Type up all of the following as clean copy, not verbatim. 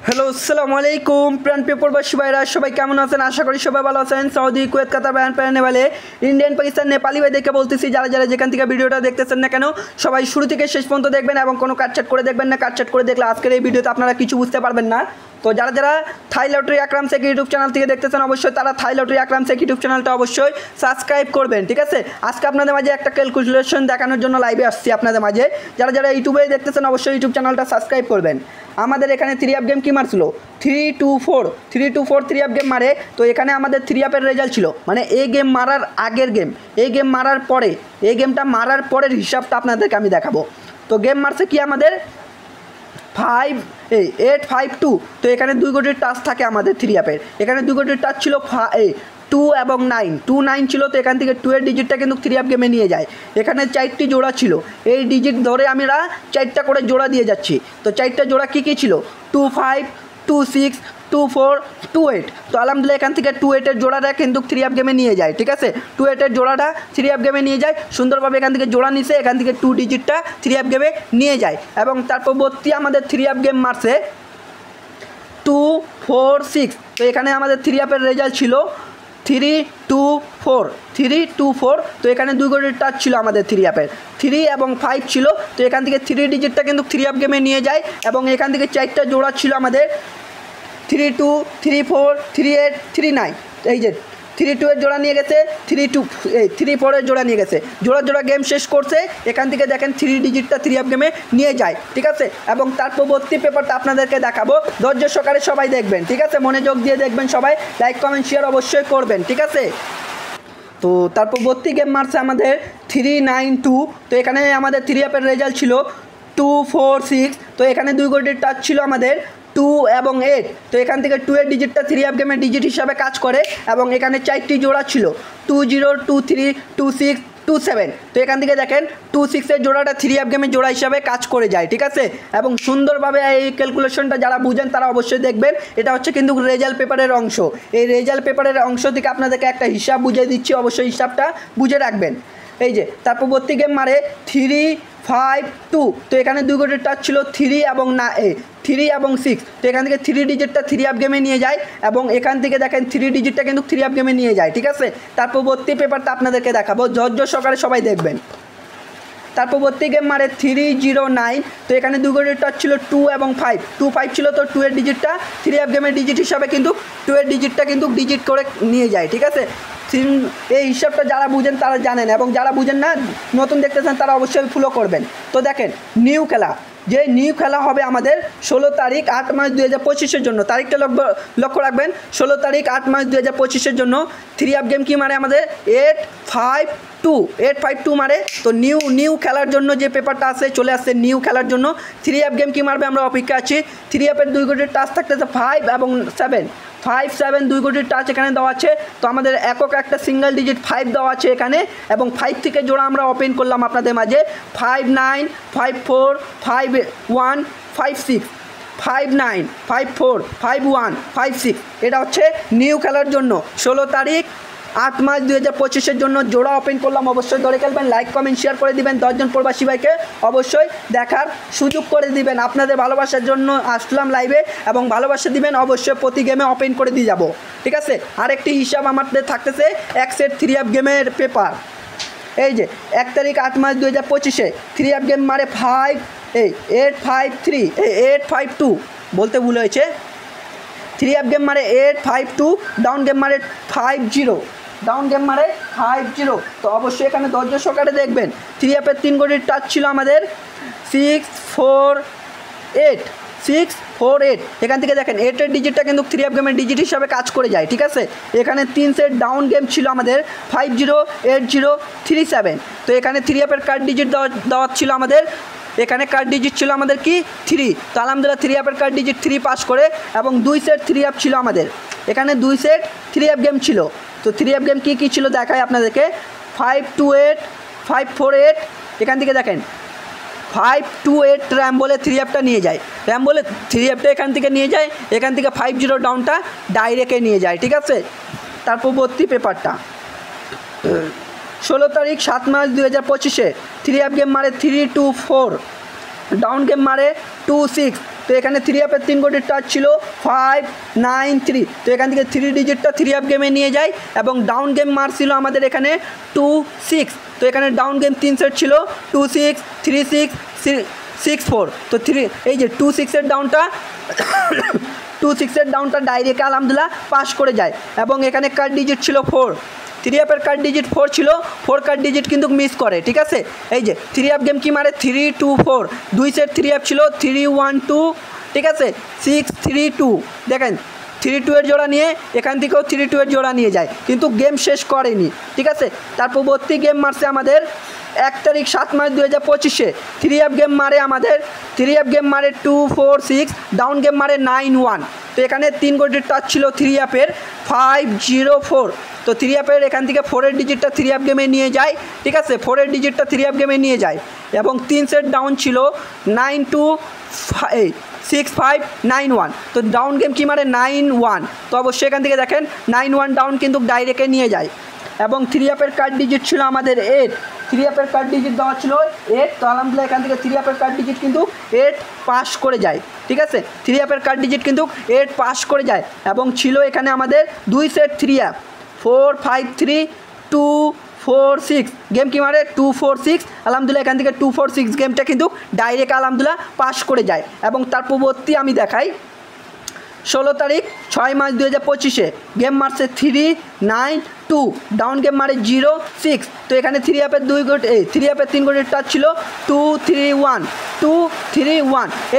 Hello আসসালামু আলাইকুম প্রাণ পেপরবাসী ভাইরা সবাই কেমন আছেন? আশা করি সবাই ভালো আছেন। সৌদি, কুয়েত, কাতার, বাহরাইন, নেপালে, ইন্ডিয়ান, পাকিস্তান, নেপালি ভাই দেখে বলতেছি, যারা যারা যেখান থেকে ভিডিওটা দেখতেছেন না কেন সবাই শুরু থেকে শেষ পর্যন্ত দেখবেন এবং কোনো কাটছাট করে দেখবেন না। কাটছাট করে দেখলে আজকের এই ভিডিওতে আপনারা কিছু বুঝতে পারবেন না। তো যারা যারা থাই লটারি আকরাম শেখ ইউটিউব চ্যানেল থেকে দেখতেছেন অবশ্যই তারা থাই লটারি আকরাম শেখ ইউটিউব চ্যানেলটা অবশ্যই সাবস্ক্রাইব করবেন, ঠিক আছে? আজকে আপনাদের মাঝে একটা ক্যালকুলেশন দেখানোর জন্য লাইভে আসছি আপনাদের মাঝে। যারা যারা ইউটিউবে দেখতেছেন অবশ্যই ইউটিউব চ্যানেলটা সাবস্ক্রাইব করবেন। আমাদের এখানে 3 আপ গেম কি মারছিল 3-2-4 3 আপ গেম মারে। তো এখানে আমাদের 3 আপের রেজাল্ট ছিল, মানে এই গেম মারার আগের গেম, এই গেম মারার পরে, এই গেমটা মারার পরের হিসাবটা আপনাদেরকে আমি দেখাবো। তো গেম মারছে কি আমাদের 8-5-2। তো এখানে 2 কোটির টাচ থাকে আমাদের 3 আপের। এখানে 2 কোটির টাচ ছিল 2 এবং 9 ছিল। তো এখান থেকে 2 এর ডিজিটটা কিন্তু 3 আপ গেমে নিয়ে যায়। এখানে 4টি জোড়া ছিল, এই ডিজিট ধরে আমরা 4টা করে জোড়া দিয়ে যাচ্ছি। তো 4টা জোড়া কী কী ছিল? 2-5, 2-6, 2-4, 2-8। তো আলহামদুলিল্লাহ এখান থেকে 2-8 এর জোড়াটা কিন্তু 3 আপ গেমে নিয়ে যায়, ঠিক আছে? 2-8 এর জোড়াটা 3 আপ গেমে নিয়ে যায় সুন্দরভাবে। এখান থেকে জোড়া নিছে, এখান থেকে 2 ডিজিটটা 3 আপ গেমে নিয়ে যায়। এবং তার পরবর্তী আমাদের 3 আপ গেম মারছে 2-4-6। তো এখানে আমাদের 3 আপের রেজাল্ট ছিল 3-2-4। তো এখানে 2 কোটির টাচ ছিল আমাদের 3 আপের, 3 এবং 5 ছিল। তো এখান থেকে 3 ডিজিটটা কিন্তু 3 আপ গেমে নিয়ে যায়। এবং এখান থেকে 4টা জোড়া ছিল আমাদের 3-2, 3-4, 3-8, 3-9। এই যে 3-2 এর জোড়া নিয়ে গেছে, 3-4 এর জোড়া নিয়ে গেছে, জোড়া গেম শেষ করছে। এখান থেকে দেখেন 3 ডিজিটটা 3 আপ গেমে নিয়ে যায়, ঠিক আছে? এবং তার পরবর্তী পেপারটা আপনাদেরকে দেখাবো, ধৈর্য সহকারে সবাই দেখবেন, ঠিক আছে? মনোযোগ দিয়ে দেখবেন সবাই, লাইক কমেন্ট শেয়ার অবশ্যই করবেন, ঠিক আছে? তো তার পরবর্তী গেম মারছে আমাদের 3-9-2। তো এখানে আমাদের 3 আপের রেজাল্ট ছিল 2-4-6। তো এখানে 2 কোটির টাচ ছিল আমাদের 2 এবং 8। তো এখান থেকে 2 এর ডিজিটটা 3 আপ গেমের ডিজিট হিসাবে কাজ করে। এবং এখানে 4টি জোড়া ছিল 2-0, 2-3, 2-6, 2-7। তো এখান থেকে দেখেন 2-6 এর জোড়াটা 3 আপ গেমের জোড়া হিসাবে কাজ করে যায়, ঠিক আছে? এবং সুন্দরভাবে এই ক্যালকুলেশনটা যারা বুঝেন তারা অবশ্যই দেখবেন। এটা হচ্ছে কিন্তু রেজাল্ট পেপারের অংশ। এই রেজাল্ট পেপারের অংশ থেকে আপনাদেরকে একটা হিসাব বুঝিয়ে দিচ্ছি, অবশ্যই হিসাবটা বুঝে রাখবেন। এই যে তার পরবর্তী গেম মারে 3-5-2। তো এখানে 2 কোটির টাচ ছিল 3 এবং 6। তো এখান থেকে 3 ডিজিটটা 3 আপ গেমে নিয়ে যায়। এবং এখান থেকে দেখেন 3 ডিজিটটা কিন্তু 3 আপ গেমে নিয়ে যায়, ঠিক আছে? তার পরবর্তী পেপারটা আপনাদেরকে দেখাবো, ধৈর্য সহকারে সবাই দেখবেন। তার পরবর্তী গেম মারে 3-0-9। তো এখানে 2 কোটির টাচ ছিল 2 এবং 5 ছিল। তো 2 এর ডিজিটটা 3 আপ গেমের ডিজিট হিসাবে কিন্তু 2 এর ডিজিটটা কিন্তু ডিজিট করে নিয়ে যায়, ঠিক আছে? এই হিসাবটা যারা বুঝেন তারা জানেন, এবং যারা বুঝেন না নতুন দেখতেছেন তারা অবশ্যই ফলো করবেন। তো দেখেন নিউ খেলা, যে নিউ খেলা হবে আমাদের 16 তারিখ 8 মার্চ 2025-এর জন্য। তারিখটা লক্ষ্য রাখবেন, 16 তারিখ 8 মার্চ 2025-এর জন্য 3 আপ গেম কি মারে আমাদের 8-5-2 মারে। তো নিউ খেলার জন্য যে পেপারটা আছে চলে আসছে নিউ খেলার জন্য। 3 আপ গেম কি মারবে আমরা অপেক্ষা আছি। 3 আপের 2 কোটির টাচ থাকতেছে 5 এবং 7। 5-7 2 কোটির টাচ এখানে দেওয়া আছে। তো আমাদের একক একটা সিঙ্গেল ডিজিট 5 দেওয়া আছে এখানে। এবং 5 থেকে জোড়া আমরা ওপেন করলাম আপনাদের মাঝে 5-9, 5-4, 5-1, 5-6, 5-9, 5-4, 5-1, 5-6। এটা হচ্ছে নিউ খেলার জন্য 16 তারিখ 8 মার্চ 2025-এর জন্য জোড়া ওপেন করলাম। অবশ্যই ধরে খেলবেন, লাইক কমেন্ট শেয়ার করে দিবেন, 10 জন প্রবাসী ভাইকে অবশ্যই দেখার সুযোগ করে দিবেন। আপনাদের ভালোবাসার জন্য আসলাম লাইভে, এবং ভালোবাসা দিবেন অবশ্যই, প্রতি গেমে ওপেন করে দিয়ে যাব, ঠিক আছে? আরেকটি হিসাব আমাদের থাকতেছে এক সেট 3 আপ গেমের পেপার। এই যে 1 তারিখ 8 মার্চ 2025-এ 3 আপ গেম মারে 8-5-3 বলতে ভুল হয়েছে। 3 আপ গেম মারে 8-5-2, ডাউন গেম মারে 5-0। তো অবশ্যই এখানে ধৈর্য সহকারে দেখবেন। 3 আপের 3 কোটির টাচ ছিল আমাদের 6-4-8। এখান থেকে দেখেন 8 এর ডিজিটটা কিন্তু 3 আপ গেমের ডিজিট হিসাবে কাজ করে যায়, ঠিক আছে? এখানে 3 সেট ডাউন গেম ছিল আমাদের 5-0, 8-0, 3-7। তো এখানে 3 আপের কার্ড ডিজিট দেওয়া ছিল আমাদের, এখানে কার্ড ডিজিট ছিল আমাদের কি 3। তো আলহামদুলিল্লাহ 3 আপের কার্ড ডিজিট 3 পাস করে। এবং 2 সেট 3 আপ ছিল আমাদের, এখানে 2 সেট 3 আপ গেম ছিল। তো 3 আপ গেম কী ছিল দেখায় আপনাদেরকে 5-2-8, 5-4-8। এখান থেকে দেখেন 5-2-8 র্যাম বলে 3 আপটা নিয়ে যায়, 3 আপটা এখান থেকে নিয়ে যায়। এখান থেকে 5-0 ডাউনটা ডাইরেক্টে নিয়ে যায়, ঠিক আছে? তার পরবর্তী পেপারটা 16 তারিখ 7 মার্চ 2025-এ 3 আপ গেম মারে 3-2-4, ডাউন গেম মারে 2-6। তো এখানে থ্রি অ্যাপের 3 কোটির টাচ ছিল 593। তো এখান থেকে 3 ডিজিটটা থ্রি অ্যাপ গেমে নিয়ে যায় এবং ডাউন গেম মারছিল আমাদের এখানে 2-6। তো এখানে ডাউন গেম 3 সেট ছিল 2-6, 3-6, 6-4। তো এই যে 2-6-এর ডাউনটা 2-6-এর ডাউনটা ডাইরেক্ট আলহামদুলিল্লাহ পাস করে যায় এবং এখানে কার্ড ডিজিট ছিল 4। থ্রি অ্যাপের কার্ড ডিজিট 4 ছিল, 4 কার্ড ডিজিট কিন্তু মিস করে, ঠিক আছে। এই যে থ্রি অ্যাপ গেম কি মারে 3-2-4, 2 সেট থ্রি অ্যাপ ছিল 3-1-2, ঠিক আছে, 6-3-2। দেখেন 3-2 এর জোড়া নিয়ে এখান থেকেও 3-2 এর জোড়া নিয়ে যায়, কিন্তু গেম শেষ করেনি, ঠিক আছে। তার পরবর্তী গেম মারছে আমাদের 1 তারিখ 7 মার্চ 2025-এ থ্রি অ্যাপ গেম মারে আমাদের 2-4-6, ডাউন গেম মারে 9-1। তো এখানে 3 কোটির টাচ ছিল থ্রি অ্যাপের 504। তো থ্রি অ্যাপের এখান থেকে 4-এর ডিজিটটা থ্রি অ্যাপ গেমে নিয়ে যায়, ঠিক আছে, 4-এর ডিজিটটা থ্রি অ্যাপ গেমে নিয়ে যায় এবং 3 সেট ডাউন ছিল 9-2-6-5-9-1। তো ডাউন গেম কি মারে 9-1। তো অবশ্যই এখান থেকে দেখেন 9-1 ডাউন কিন্তু ডাইরেক্টে নিয়ে যায় এবং থ্রি অ্যাপের কার্ড ডিজিট ছিল আমাদের 8। থ্রি অ্যাপের কার্ড ডিজিট দেওয়া ছিল 8। তো আলহামদুলিল্লাহ এখান থেকে থ্রি অ্যাপের কার্ড ডিজিট কিন্তু 8 পাস করে যায়, ঠিক আছে। থ্রি অ্যাপের কার্ড ডিজিট কিন্তু 8 পাস করে যায় এবং ছিল এখানে আমাদের 2 সেট থ্রি অ্যাপ 4-5-3-2-4-6। গেম কি মারে 2-4-6। আলহামদুলিল্লাহ এখান থেকে 2-4-6 গেমটা কিন্তু ডাইরেক্ট আলহামদুলিল্লাহ পাস করে যায় এবং তার পরবর্তী আমি দেখাই 16 তারিখ 6 মার্চ 2025-এ গেম মারছে 3-9-2, ডাউন গেম মারে 0-6। তো এখানে থ্রি অ্যাপের 3 কোটির টাচ ছিল 2-3-1।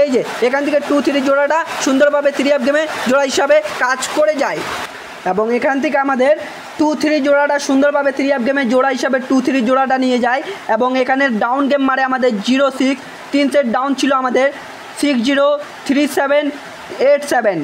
এই যে এখান থেকে 2-3 জোড়াটা সুন্দরভাবে থ্রি অ্যাপ গেমে জোড়া হিসাবে কাজ করে যায় এবং এখান থেকে আমাদের 2-3 জোড়াটা সুন্দরভাবে থ্রি অ্যাপ গেমে জোড়া হিসাবে 2-3 জোড়াটা নিয়ে যায় এবং এখানে ডাউন গেম মারে আমাদের 0-6। 3 সেট ডাউন ছিল আমাদের 6-0-3-7-8-7,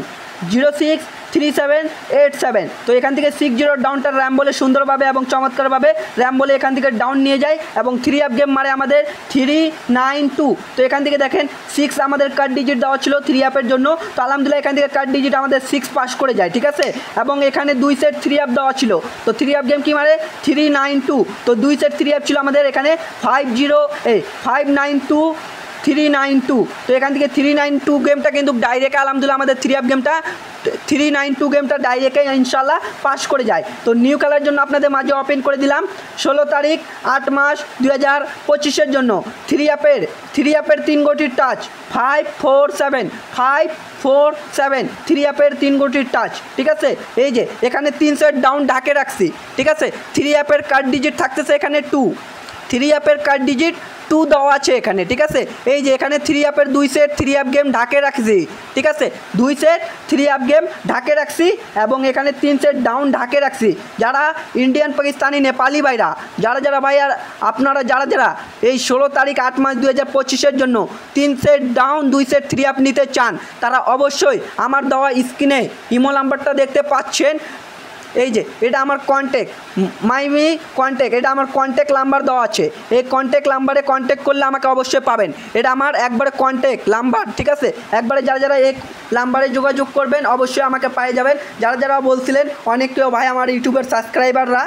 0-6-3-7-8-7। তো এখান থেকে 6-0 ডাউনটা র্যাম বলে সুন্দরভাবে এবং চমৎকারভাবে র্যাম বলে এখান থেকে ডাউন নিয়ে যায় এবং থ্রি অ্যাপ গেম মারে আমাদের 3-9-2। তো এখান থেকে দেখেন 6 আমাদের কার্ড ডিজিট দেওয়া ছিল থ্রি অ্যাপের জন্য। তো আলহামদুলিল্লাহ এখান থেকে কার্ড ডিজিট আমাদের 6 পাস করে যায়, ঠিক আছে। এবং এখানে 2 সেট থ্রি অ্যাপ দেওয়া ছিল। তো থ্রি অ্যাপ গেম কি মারে 3-9-2। তো 2 সেট থ্রি অ্যাপ ছিল আমাদের এখানে 5-9-2-3-9-2। তো এখান থেকে 3-9-2 গেমটা কিন্তু ডাইরেক্ট আলহামদুলিল্লাহ আমাদের থ্রি অ্যাপ গেমটা 3-9-2 গেমটা ডাইরেক্টে ইনশাল্লাহ পাস করে যায়। তো নিউ খেলার জন্য আপনাদের মাঝে ওপেন করে দিলাম 16 তারিখ 8 মাস 2025-এর জন্য থ্রি অ্যাপের 3 কোটির টাচ 547 থ্রি অ্যাপের 3 কোটির টাচ, ঠিক আছে। এই যে এখানে 3 সেট ডাউন ঢাকে রাখছি, ঠিক আছে। থ্রি অ্যাপের কার্ড ডিজিট থাকতেছে এখানে 2। থ্রি অ্যাপের কার্ড ডিজিট 2 দেওয়া আছে এখানে, ঠিক আছে। এই যে এখানে থ্রি অ্যাপের 2 সেট থ্রি অ্যাপ গেম ঢাকে রাখছি, ঠিক আছে। 2 সেট থ্রি অ্যাপ গেম ঢাকে রাখছি এবং এখানে 3 সেট ডাউন ঢাকে রাখছি। যারা ইন্ডিয়ান পাকিস্তানি নেপালি ভাইরা যারা ভাই আর আপনারা যারা এই 16 তারিখ 8 মাস 2025-এর জন্য 3 set down 2 set three app নিতে চান তারা অবশ্যই আমার দেওয়া স্ক্রিনে ইমো নাম্বারটা দেখতে পাচ্ছেন। এই যে এটা আমার কন্ট্যাক্ট এটা আমার কন্ট্যাক্ট নাম্বার দেওয়া আছে। এই কন্ট্যাক্ট নাম্বারে কন্ট্যাক্ট করলে আমাকে অবশ্যই পাবেন। এটা আমার একবারে কন্ট্যাক্ট নাম্বার, ঠিক আছে। একবারে যারা এই নাম্বারে যোগাযোগ করবেন অবশ্যই আমাকে পেয়ে যাবেন। যারা বলছিলেন অনেকেও ভাই আমার ইউটিউবের সাবস্ক্রাইবাররা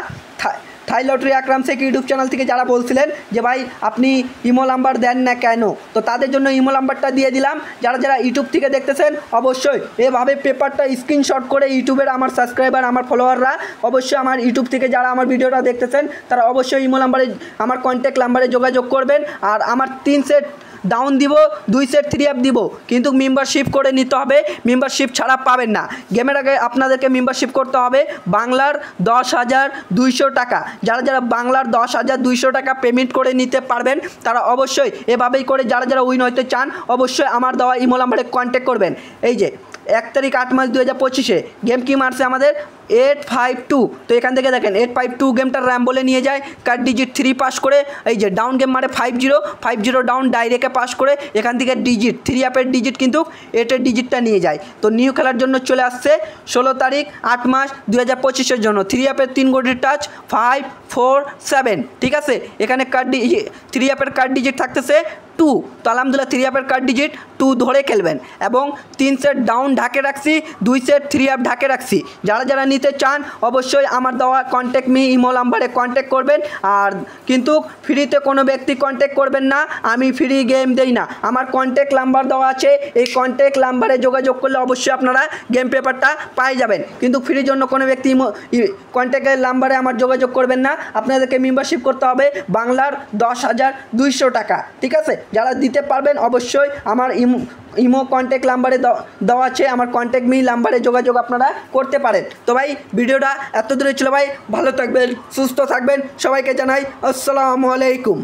থাই লটারি আকরাম শেখ ইউটিউব চ্যানেল থেকে যারা বলছিলেন যে ভাই আপনি ইমো নাম্বার দেন না কেন, তো তাদের জন্য ইমো নাম্বারটা দিয়ে দিলাম। যারা ইউটিউব থেকে দেখতেছেন অবশ্যই এভাবে পেপারটা স্ক্রিনশট করে ইউটিউবের আমার সাবস্ক্রাইবার আমার ফলোয়াররা অবশ্যই আমার ইউটিউব থেকে যারা আমার ভিডিওটা দেখতেছেন তারা অবশ্যই ইমো নাম্বারে আমার কন্ট্যাক্ট নাম্বারে যোগাযোগ করবেন। আর আমার 3 সেট ডাউন দিব 2 সেট থ্রি অ্যাপ দিব, কিন্তু মেম্বারশিপ করে নিতে হবে, মেম্বারশিপ ছাড়া পাবেন না। গেমের আগে আপনাদেরকে মেম্বারশিপ করতে হবে বাংলার 10,200 টাকা। যারা বাংলার 10,200 টাকা পেমেন্ট করে নিতে পারবেন তারা অবশ্যই এভাবেই করে যারা উইন হইতে চান অবশ্যই আমার দেওয়া ইমো নাম্বারে কন্ট্যাক্ট করবেন। এই যে 1 তারিখ 8 মাস 2025-এ গেম কি মারছে আমাদের 852। তো এখান থেকে দেখেন 852 গেমটার র্যাম বলে নিয়ে যায় কার্ড ডিজিট 3 পাস করে। এই যে ডাউন গেম মারে 50 ডাউন ডাইরেক্টে পাস করে এখান থেকে ডিজিট থ্রি অ্যাপের ডিজিট কিন্তু 8-এর ডিজিটটা নিয়ে যায়। তো নিউ খেলার জন্য চলে আসছে 16 তারিখ 8 মাস 2025-এর জন্য থ্রি অ্যাপের 3 কোটির টাচ 547, ঠিক আছে। এখানে থ্রি অ্যাপের কার্ড ডিজিট থাকতেছে 2, তো আলহামদুলিল্লাহ 3 অ্যাপের কার্ড ডিজিট 2 ধরে খেলবেন এবং 3 সেট ডাউন ঢাকে রাখছি, 2 সেট 3 অ্যাপ ঢাকে রাখছি। যারা যারা নিতে চান অবশ্যই আমার দেওয়া কন্ট্যাক্ট মি ইমো নাম্বারে কন্ট্যাক্ট করবেন। আর কিন্তু ফ্রিতে কোনো ব্যক্তি কন্ট্যাক্ট করবেন না, আমি ফ্রি গেম দেই না। আমার কন্ট্যাক্ট নাম্বার দেওয়া আছে, এই কন্ট্যাক্ট নাম্বারে যোগাযোগ করলে অবশ্যই আপনারা গেম পেপারটা পাই যাবেন। কিন্তু ফ্রির জন্য কোনো ব্যক্তি কন্ট্যাক্টের নাম্বারে আমার যোগাযোগ করবেন না, আপনাদেরকে মেম্বারশিপ করতে হবে বাংলার 10,200 টাকা, ঠিক আছে? যারা দিতে পারবেন অবশ্যই আমার ইমো কন্ট্যাক্ট নাম্বারে দেওয়া আছে, আমার কন্ট্যাক্ট মি নাম্বারে যোগাযোগ আপনারা করতে পারেন। তো ভাই ভিডিওটা এত দূরে ছিল ভাই, ভালো থাকবেন, সুস্থ থাকবেন, সবাইকে জানাই আসসালামু আলাইকুম।